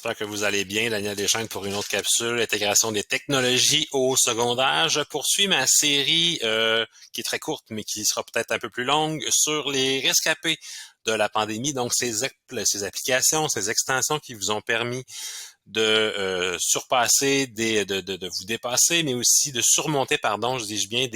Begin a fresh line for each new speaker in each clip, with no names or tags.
j'espère que vous allez bien. Daniel Deschênes pour une autre capsule, intégration des technologies au secondaire. Je poursuis ma série qui est très courte, mais qui sera peut-être un peu plus longue, sur les rescapés de la pandémie. Donc, ces applications, ces extensions qui vous ont permis de surpasser, de vous dépasser, mais aussi de surmonter, pardon, je dis bien,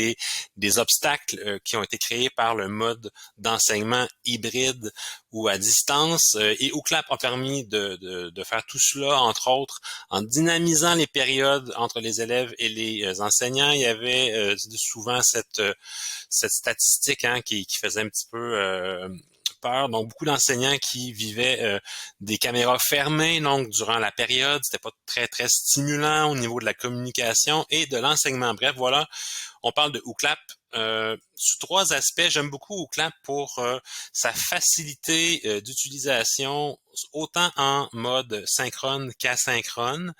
des obstacles qui ont été créés par le mode d'enseignement hybride ou à distance. Et OUCLAP a permis de faire tout cela, entre autres, en dynamisant les périodes entre les élèves et les enseignants. Il y avait souvent cette statistique qui faisait un petit peu peur. Donc, beaucoup d'enseignants qui vivaient des caméras fermées, donc durant la période, c'était pas très, très stimulant au niveau de la communication et de l'enseignement. Bref, voilà, on parle de OUCLAP. Sous trois aspects, j'aime beaucoup OUCLAP pour sa facilité d'utilisation autant en mode synchrone qu'asynchrone,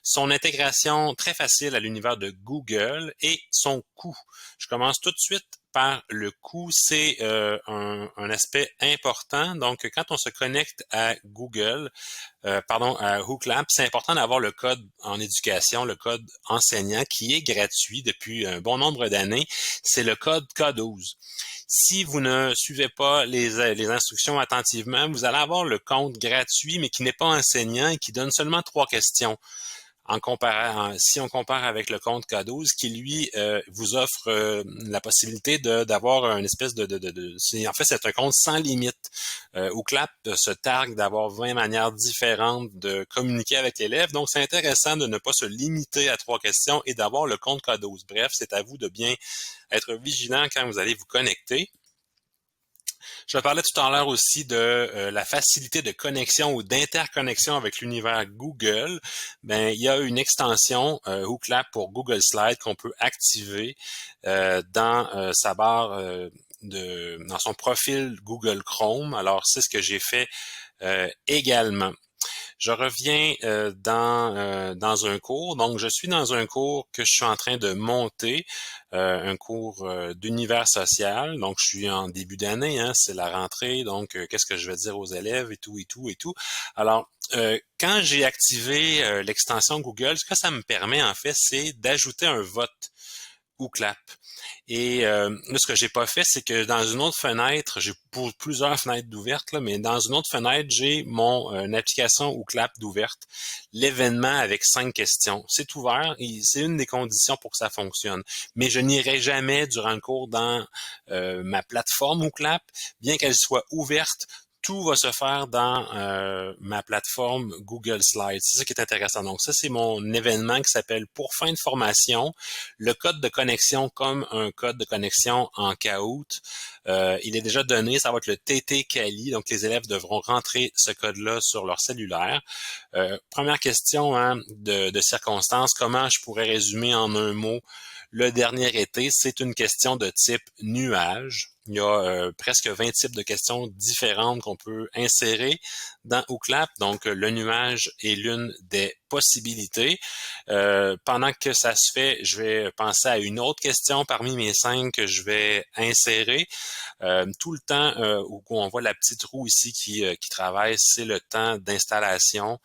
son intégration très facile à l'univers de Google et son coût. Je commence tout de suite par le coût, c'est un aspect important. Donc, quand on se connecte à Google, à OUCLAP, c'est important d'avoir le code en éducation, le code enseignant qui est gratuit depuis un bon nombre d'années. C'est le code K12. Si vous ne suivez pas les instructions attentivement, vous allez avoir le compte gratuit, mais qui n'est pas enseignant et qui donne seulement 3 questions. Si on compare avec le compte K12 qui lui vous offre la possibilité d'avoir une espèce en fait c'est un compte sans limite. OUCLAP se targue d'avoir 20 manières différentes de communiquer avec l'élève, donc c'est intéressant de ne pas se limiter à 3 questions et d'avoir le compte K12. Bref, c'est à vous de bien être vigilant quand vous allez vous connecter. Je parlais tout à l'heure aussi de la facilité de connexion ou d'interconnexion avec l'univers Google. Ben, il y a une extension OUCLAP pour Google Slides qu'on peut activer dans sa barre dans son profil Google Chrome. Alors, c'est ce que j'ai fait également. Je reviens dans un cours. Donc, je suis dans un cours que je suis en train de monter, un cours d'univers social. Donc, je suis en début d'année, hein, c'est la rentrée. Donc, qu'est-ce que je vais dire aux élèves et tout, et tout, et tout. Alors, quand j'ai activé l'extension Google, ce que ça me permet, en fait, c'est d'ajouter un vote OUCLAP. Et là, ce que j'ai pas fait, c'est que dans une autre fenêtre, j'ai pour plusieurs fenêtres d'ouvertes, là, mais dans une autre fenêtre, j'ai mon application OUCLAP d'ouverte, l'événement avec 5 questions. C'est ouvert et c'est une des conditions pour que ça fonctionne. Mais je n'irai jamais durant le cours dans ma plateforme OUCLAP, bien qu'elle soit ouverte. Tout va se faire dans ma plateforme Google Slides. C'est ça qui est intéressant. Donc ça, c'est mon événement qui s'appelle Pour fin de formation, le code de connexion comme un code de connexion en Kahoot. Il est déjà donné, ça va être le TT Kali, donc les élèves devront rentrer ce code-là sur leur cellulaire. Première question de circonstance, comment je pourrais résumer en un mot le dernier été? C'est une question de type nuage. Il y a presque 20 types de questions différentes qu'on peut insérer dans OUCLAP. Donc, le nuage est l'une des possibilités. Pendant que ça se fait, je vais penser à une autre question parmi mes 5 que je vais insérer. Tout le temps où on voit la petite roue ici qui travaille, c'est le temps d'installation.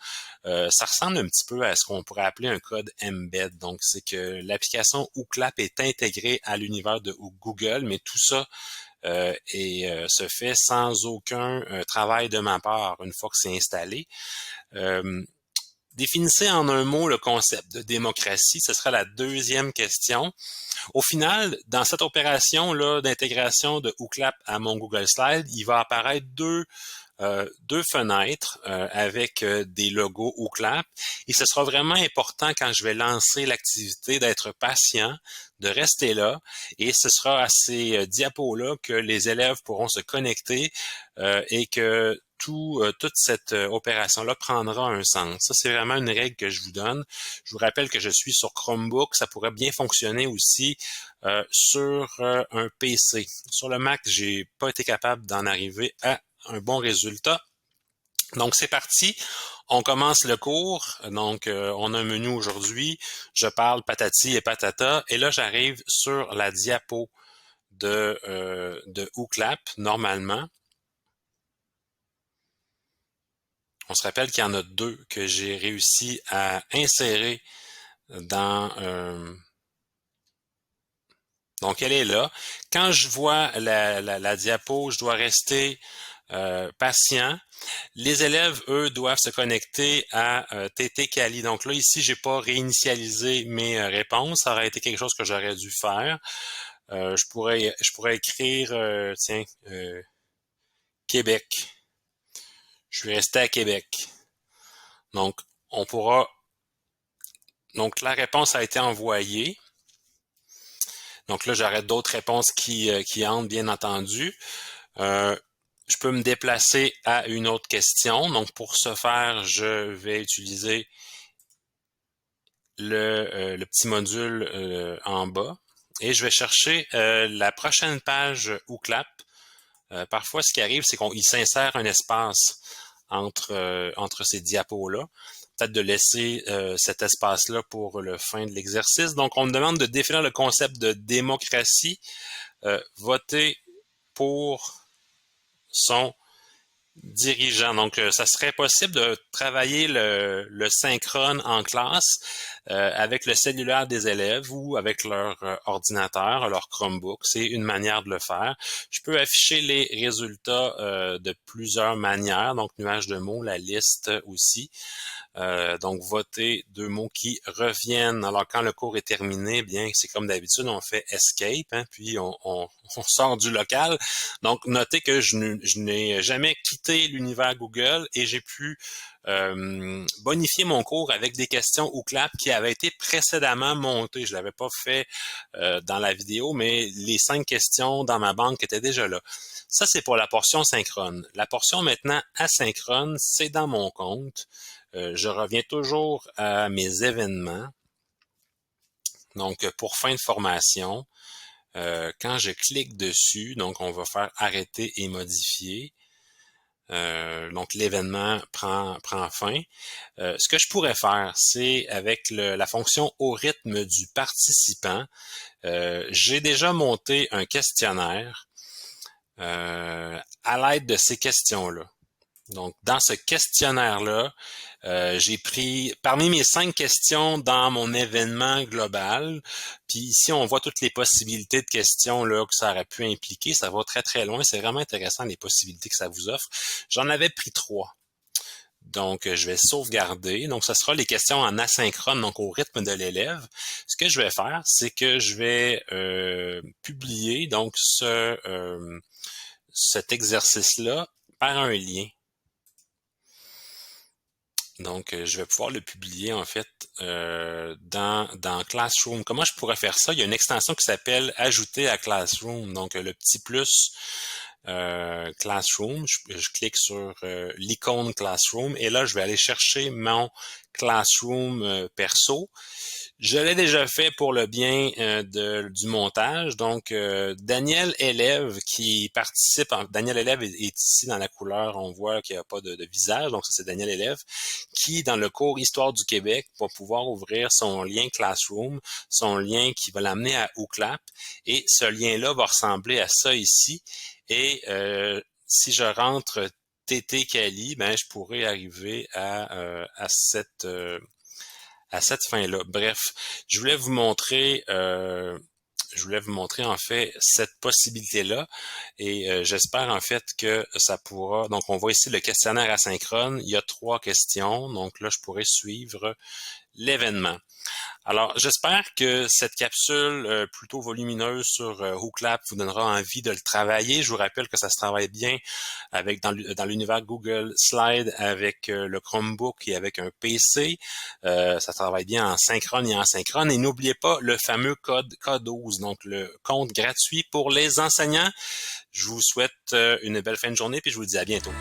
Ça ressemble un petit peu à ce qu'on pourrait appeler un code embed. Donc, c'est que l'application OUCLAP est intégrée à l'univers de Google, mais tout ça se fait sans aucun travail de ma part une fois que c'est installé. Définissez en un mot le concept de démocratie, ce sera la deuxième question. Au final, dans cette opération-là d'intégration de OUCLAP à mon Google Slide, il va apparaître deux fenêtres avec des logos OUCLAP et ce sera vraiment important quand je vais lancer l'activité d'être patient, de rester là et ce sera à ces diapos-là que les élèves pourront se connecter et que toute cette opération-là prendra un sens. Ça, c'est vraiment une règle que je vous donne. Je vous rappelle que je suis sur Chromebook. Ça pourrait bien fonctionner aussi sur un PC. Sur le Mac, j'ai pas été capable d'en arriver à un bon résultat. Donc, c'est parti. On commence le cours. Donc, on a un menu aujourd'hui. Je parle patati et patata. Et là, j'arrive sur la diapo de OUCLAP, normalement. On se rappelle qu'il y en a deux que j'ai réussi à insérer dans... donc, elle est là. Quand je vois la diapo, je dois rester patient. Les élèves, eux, doivent se connecter à TT Kali. Donc là, ici, j'ai pas réinitialisé mes réponses. Ça aurait été quelque chose que j'aurais dû faire. Je pourrais écrire, Québec. Je vais rester à Québec. Donc, on pourra... Donc, la réponse a été envoyée. Donc là, j'aurai d'autres réponses qui entrent, bien entendu. Je peux me déplacer à une autre question. Donc, pour ce faire, je vais utiliser le petit module en bas et je vais chercher la prochaine page OOCLAP. Parfois, ce qui arrive, c'est qu'il s'insère un espace entre ces diapos-là. Peut-être de laisser cet espace-là pour le fin de l'exercice. Donc, on me demande de définir le concept de démocratie. Voter pour son dirigeant. Donc, ça serait possible de travailler le synchrone en classe avec le cellulaire des élèves ou avec leur ordinateur, leur Chromebook. C'est une manière de le faire. Je peux afficher les résultats de plusieurs manières. Donc, nuage de mots, la liste aussi. Donc, voter deux mots qui reviennent. Alors, quand le cours est terminé, bien, c'est comme d'habitude, on fait escape, hein, puis on sort du local. Donc, notez que je n'ai jamais quitté l'univers Google et j'ai pu bonifier mon cours avec des questions OOCLAP qui avaient été précédemment montées. Je l'avais pas fait dans la vidéo, mais les 5 questions dans ma banque étaient déjà là. Ça, c'est pour la portion synchrone. La portion maintenant asynchrone, c'est dans mon compte. Je reviens toujours à mes événements. Donc, pour fin de formation, quand je clique dessus, donc on va faire arrêter et modifier. Donc, l'événement prend fin. Ce que je pourrais faire, c'est avec la fonction au rythme du participant, j'ai déjà monté un questionnaire à l'aide de ces questions-là. Donc, dans ce questionnaire-là, j'ai pris parmi mes 5 questions dans mon événement global. Puis ici, on voit toutes les possibilités de questions là que ça aurait pu impliquer. Ça va très, très loin. C'est vraiment intéressant les possibilités que ça vous offre. J'en avais pris 3. Donc, je vais sauvegarder. Donc, ce sera les questions en asynchrone, donc au rythme de l'élève. Ce que je vais faire, c'est que je vais publier donc cet exercice-là par un lien. Donc, je vais pouvoir le publier en fait dans Classroom. Comment je pourrais faire ça? Il y a une extension qui s'appelle Ajouter à Classroom. Donc, le petit plus Classroom. Je clique sur l'icône Classroom et là, je vais aller chercher mon Classroom perso. Je l'ai déjà fait pour le bien du montage. Donc, Daniel Élève qui participe, Daniel Élève est ici dans la couleur, on voit qu'il n'y a pas de visage, donc ça c'est Daniel Élève, qui dans le cours Histoire du Québec va pouvoir ouvrir son lien Classroom, son lien qui va l'amener à OOCLAP, et ce lien-là va ressembler à ça ici, et si je rentre TT Kali, ben je pourrais arriver à cette fin-là. Bref, je voulais vous montrer en fait cette possibilité-là et j'espère en fait que ça pourra. Donc, on voit ici le questionnaire asynchrone. Il y a 3 questions. Donc là, je pourrais suivre l'événement. Alors, j'espère que cette capsule plutôt volumineuse sur OOCLAP vous donnera envie de le travailler. Je vous rappelle que ça se travaille bien avec dans l'univers Google Slide avec le Chromebook et avec un PC. Ça travaille bien en synchrone et en asynchrone. Et n'oubliez pas le fameux code K12, donc le compte gratuit pour les enseignants. Je vous souhaite une belle fin de journée puis je vous dis à bientôt.